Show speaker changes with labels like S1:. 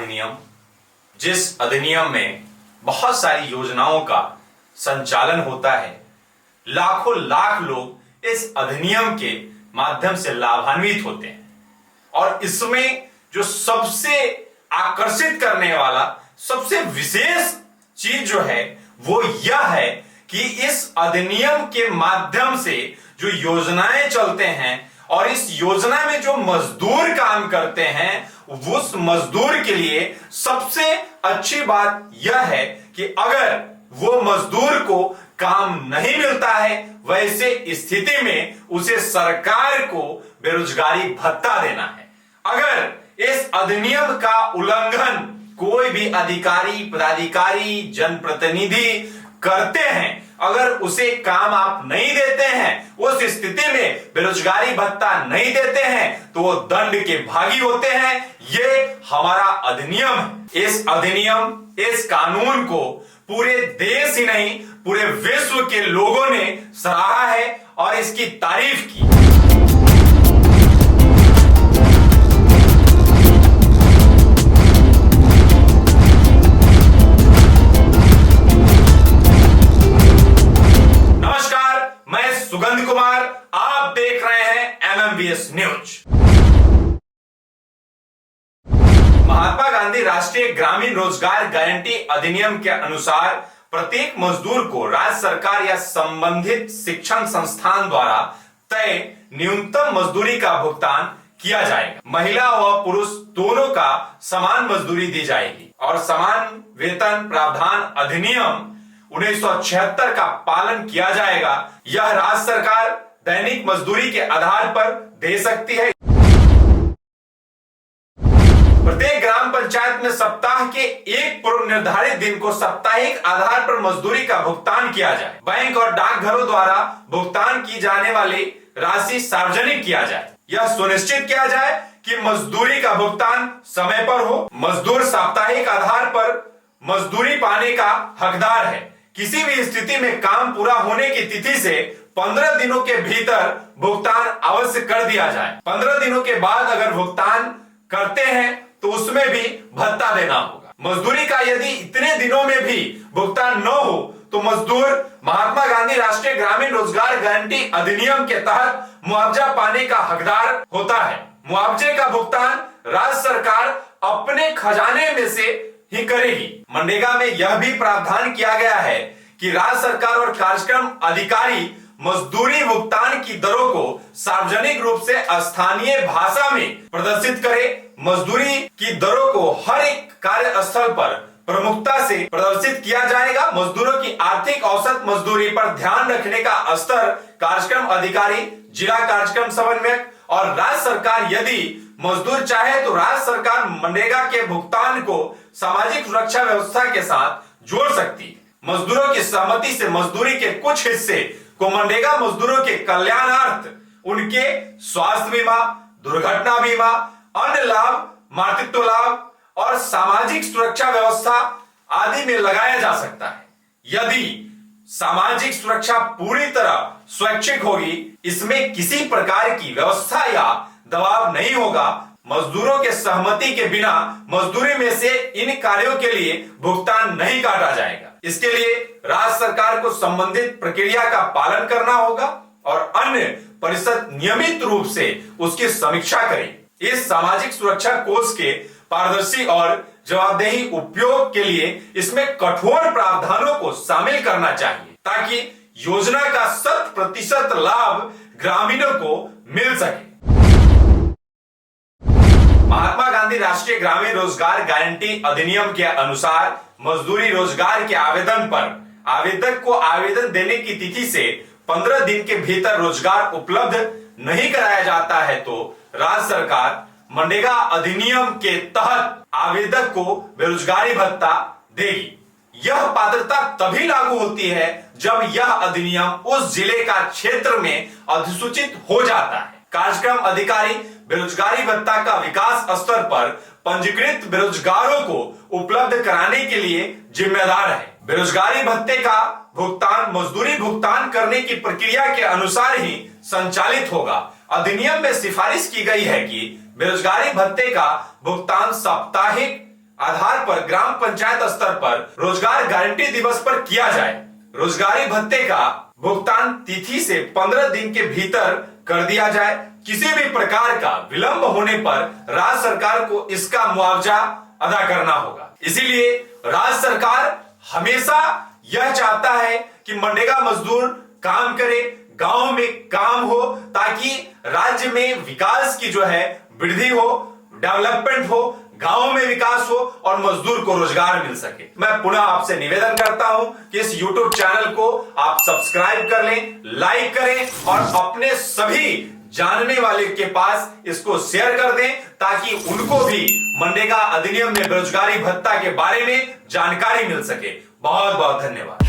S1: अधिनियम, जिस अधिनियम में बहुत सारी योजनाओं का संचालन होता है। लाखों लाख लोग इस अधिनियम के माध्यम से लाभान्वित होते हैं और इसमें जो सबसे आकर्षित करने वाला सबसे विशेष चीज जो है वो यह है कि इस अधिनियम के माध्यम से जो योजनाएं चलते हैं और इस योजना में जो मजदूर काम करते हैं उस मजदूर के लिए सबसे अच्छी बात यह है कि अगर वो मजदूर को काम नहीं मिलता है वैसे स्थिति में उसे सरकार को बेरोजगारी भत्ता देना है। अगर इस अधिनियम का उल्लंघन कोई भी अधिकारी, पदाधिकारी, जनप्रतिनिधि करते हैं, अगर उसे काम आप नहीं देते हैं, उस स्थिति में बेरोजगारी भत्ता नहीं देते हैं तो वो दंड के भागी होते हैं। ये हमारा अधिनियम है। इस अधिनियम, इस कानून को पूरे देश ही नहीं पूरे विश्व के लोगों ने सराहा है और इसकी तारीफ की। सुगंध कुमार, आप देख रहे हैं MMBS न्यूज। महात्मा गांधी राष्ट्रीय ग्रामीण रोजगार गारंटी अधिनियम के अनुसार प्रत्येक मजदूर को राज्य सरकार या संबंधित शिक्षण संस्थान द्वारा तय न्यूनतम मजदूरी का भुगतान किया जाएगा। महिला व पुरुष दोनों का समान मजदूरी दी जाएगी और समान वेतन प्रावधान अधिनियम 1976 का पालन किया जाएगा। यह राज्य सरकार दैनिक मजदूरी के आधार पर दे सकती है। प्रत्येक ग्राम पंचायत में सप्ताह के एक पूर्व निर्धारित दिन को साप्ताहिक आधार पर मजदूरी का भुगतान किया जाए। बैंक और डाकघरों द्वारा भुगतान की जाने वाली राशि सार्वजनिक किया जाए। यह सुनिश्चित किया जाए कि मजदूरी का भुगतान समय पर हो। मजदूर साप्ताहिक आधार पर मजदूरी पाने का हकदार है। किसी भी स्थिति में काम पूरा होने की तिथि से 15 दिनों के भीतर भुगतान अवश्य कर दिया जाए। 15 दिनों के बाद अगर भुगतान करते हैं तो उसमें भी भत्ता देना होगा। मजदूरी का यदि इतने दिनों में भी भुगतान न हो तो मजदूर महात्मा गांधी राष्ट्रीय ग्रामीण रोजगार गारंटी अधिनियम के तहत मुआवजा पाने का हकदार होता है। मुआवजे का भुगतान राज्य सरकार अपने खजाने में से ही करेगी। मनरेगा में यह भी प्रावधान किया गया है कि राज्य सरकार और कार्यक्रम अधिकारी मजदूरी भुगतान की दरों को सार्वजनिक रूप से स्थानीय भाषा में प्रदर्शित करे। मजदूरी की दरों को हर एक कार्यस्थल पर प्रमुखता से प्रदर्शित किया जाएगा। मजदूरों की आर्थिक औसत मजदूरी पर ध्यान रखने का स्तर कार्यक्रम अधिकारी, जिला कार्यक्रम समन्वयक और राज्य सरकार यदि मजदूर चाहे तो राज्य सरकार मनरेगा के भुगतान को सामाजिक सुरक्षा व्यवस्था के साथ जोड़ सकती है। मजदूरों की सहमति से मजदूरी के कुछ हिस्से को मनरेगा मजदूरों के कल्याणार्थ उनके स्वास्थ्य बीमा, दुर्घटना बीमा, अन्य लाभ, मातृत्व लाभ और सामाजिक सुरक्षा व्यवस्था आदि में लगाया जा सकता है। यदि सामाजिक सुरक्षा पूरी तरह स्वैच्छिक होगी, इसमें किसी प्रकार की व्यवस्था या दबाव नहीं होगा, मजदूरों के सहमति के बिना मजदूरी में से इन कार्यों के लिए भुगतान नहीं काटा जाएगा। इसके लिए राज्य सरकार को संबंधित प्रक्रिया का पालन करना होगा और अन्य परिषद नियमित रूप से उसकी समीक्षा करेगी। इस सामाजिक सुरक्षा कोष के पारदर्शी और जवाबदेही उपयोग के लिए इसमें कठोर प्रावधानों को शामिल करना चाहिए ताकि योजना का 100% लाभ ग्रामीणों को मिल सके। महात्मा गांधी राष्ट्रीय ग्रामीण रोजगार गारंटी अधिनियम के अनुसार मजदूरी रोजगार के आवेदन पर आवेदक को आवेदन देने की तिथि से 15 दिन के भीतर रोजगार उपलब्ध नहीं कराया जाता है तो राज्य सरकार मनरेगा अधिनियम के तहत आवेदक को बेरोजगारी भत्ता देगी। यह पात्रता तभी लागू होती है जब यह अधिनियम उस जिले का क्षेत्र में अधिसूचित हो जाता है। कार्यक्रम अधिकारी बेरोजगारी भत्ता का विकास स्तर पर पंजीकृत बेरोजगारों को उपलब्ध कराने के लिए जिम्मेदार है। बेरोजगारी भत्ते का भुगतान मजदूरी भुगतान करने की प्रक्रिया के अनुसार ही संचालित होगा। अधिनियम में सिफारिश की गई है कि बेरोजगारी भत्ते का भुगतान साप्ताहिक आधार पर ग्राम पंचायत स्तर पर रोजगार गारंटी दिवस पर किया जाए। रोजगारी भत्ते का भुगतान तिथि से 15 दिन के भीतर कर दिया जाए। किसी भी प्रकार का विलंब होने पर राज्य सरकार को इसका मुआवजा अदा करना होगा। इसीलिए राज्य सरकार हमेशा यह चाहता है कि मनरेगा मजदूर काम करे, गांव में काम हो, ताकि राज्य में विकास की जो है वृद्धि हो, डेवलपमेंट हो, गांव में विकास हो और मजदूर को रोजगार मिल सके। मैं पुनः आपसे निवेदन करता हूं कि इस YouTube चैनल को आप सब्सक्राइब कर लें, लाइक करें और अपने सभी जानने वाले के पास इसको शेयर कर दें, ताकि उनको भी मनरेगा अधिनियम में बेरोजगारी भत्ता के बारे में जानकारी मिल सके। बहुत बहुत धन्यवाद।